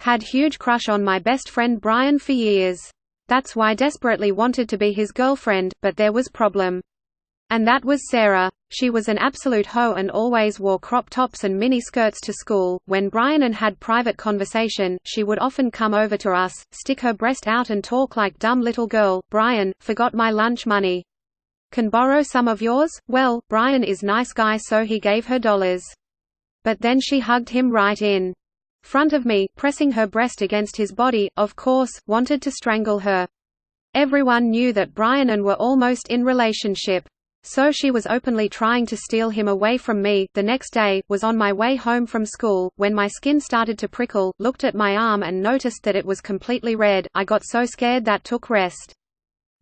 Had huge crush on my best friend Brian for years. That's why desperately wanted to be his girlfriend, but there was problem. And that was Sarah. She was an absolute hoe and always wore crop tops and mini skirts to school. When Brian and had private conversation, she would often come over to us, stick her breast out and talk like dumb little girl. Brian, forgot my lunch money. Can borrow some of yours? Well, Brian is nice guy so he gave her dollars. But then she hugged him right in front of me, pressing her breast against his body, of course, wanted to strangle her. Everyone knew that Brian and were almost in relationship. So she was openly trying to steal him away from me. The next day, was on my way home from school, when my skin started to prickle, looked at my arm and noticed that it was completely red. I got so scared that took rest.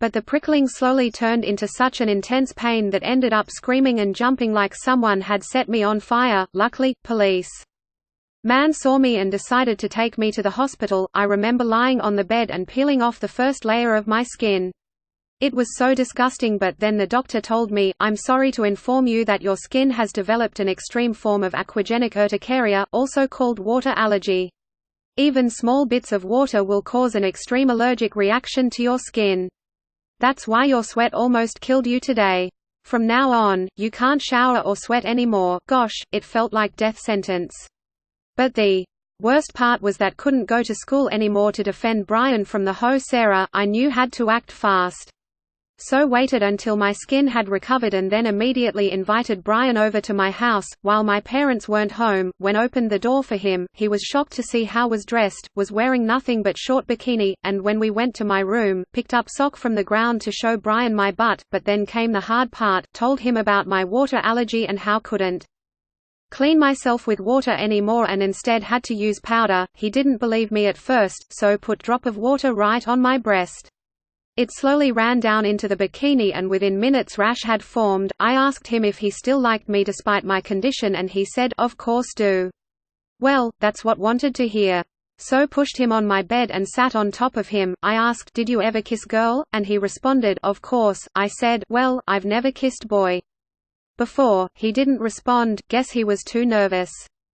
But the prickling slowly turned into such an intense pain that ended up screaming and jumping like someone had set me on fire. Luckily, police man saw me and decided to take me to the hospital. I remember lying on the bed and peeling off the first layer of my skin. It was so disgusting, but then the doctor told me, "I'm sorry to inform you that your skin has developed an extreme form of aquagenic urticaria, also called water allergy. Even small bits of water will cause an extreme allergic reaction to your skin. That's why your sweat almost killed you today. From now on, you can't shower or sweat anymore." Gosh, it felt like death sentence. But the worst part was that couldn't go to school anymore to defend Brian from the hoe Sarah. I knew had to act fast. So waited until my skin had recovered and then immediately invited Brian over to my house, while my parents weren't home. When opened the door for him, he was shocked to see how was dressed, was wearing nothing but short bikini, and when we went to my room, picked up sock from the ground to show Brian my butt, but then came the hard part, told him about my water allergy and how couldn't clean myself with water anymore and instead had to use powder. He didn't believe me at first, so put drop of water right on my breast. It slowly ran down into the bikini and within minutes rash had formed. I asked him if he still liked me despite my condition and he said, "Of course do." Well, that's what wanted to hear. So pushed him on my bed and sat on top of him. I asked, "Did you ever kiss girl?" And he responded, "Of course." I said, "Well, I've never kissed boy before." He didn't respond, guess he was too nervous.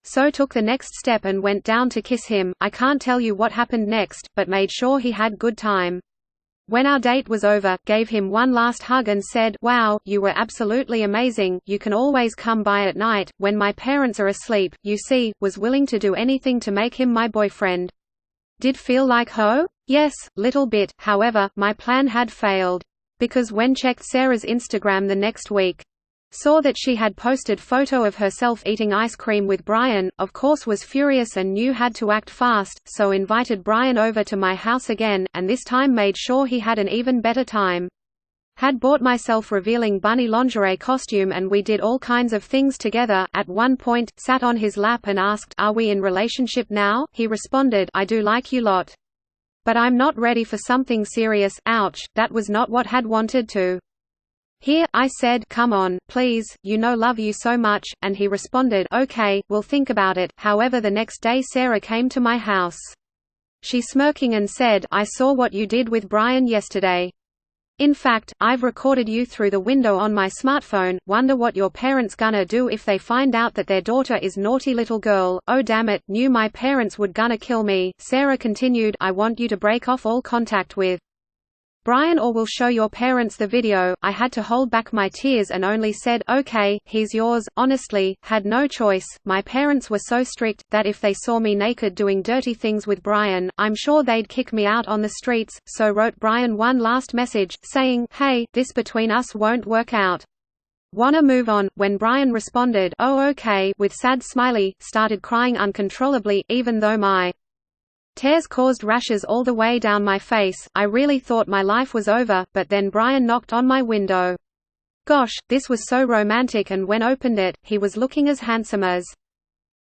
So took the next step and went down to kiss him. I can't tell you what happened next, but made sure he had good time. When our date was over, gave him one last hug and said, "Wow, you were absolutely amazing, you can always come by at night, when my parents are asleep." You see, was willing to do anything to make him my boyfriend. Did feel like hoe? Yes, little bit. However, my plan had failed. Because when checked Sarah's Instagram the next week, saw that she had posted photo of herself eating ice cream with Brian, of course was furious and knew had to act fast, so invited Brian over to my house again, and this time made sure he had an even better time. Had bought myself revealing bunny lingerie costume and we did all kinds of things together. At one point, sat on his lap and asked, "Are we in relationship now?" He responded, "I do like you lot. But I'm not ready for something serious." Ouch, that was not what had wanted to hear. I said, "Come on, please, you know love you so much," and he responded, "Okay, we'll think about it." However, the next day Sarah came to my house. She smirking and said, "I saw what you did with Brian yesterday. In fact, I've recorded you through the window on my smartphone. Wonder what your parents gonna do if they find out that their daughter is naughty little girl." Oh damn it, knew my parents would gonna kill me. Sarah continued, "I want you to break off all contact with Brian or will show your parents the video." I had to hold back my tears and only said, "Okay, he's yours." Honestly, had no choice. My parents were so strict, that if they saw me naked doing dirty things with Brian, I'm sure they'd kick me out on the streets, so wrote Brian one last message, saying, "Hey, this between us won't work out. Wanna move on?" When Brian responded, "Oh okay," with sad smiley, started crying uncontrollably, even though my tears caused rashes all the way down my face. I really thought my life was over, but then Brian knocked on my window. Gosh, this was so romantic, and when opened it, he was looking as handsome as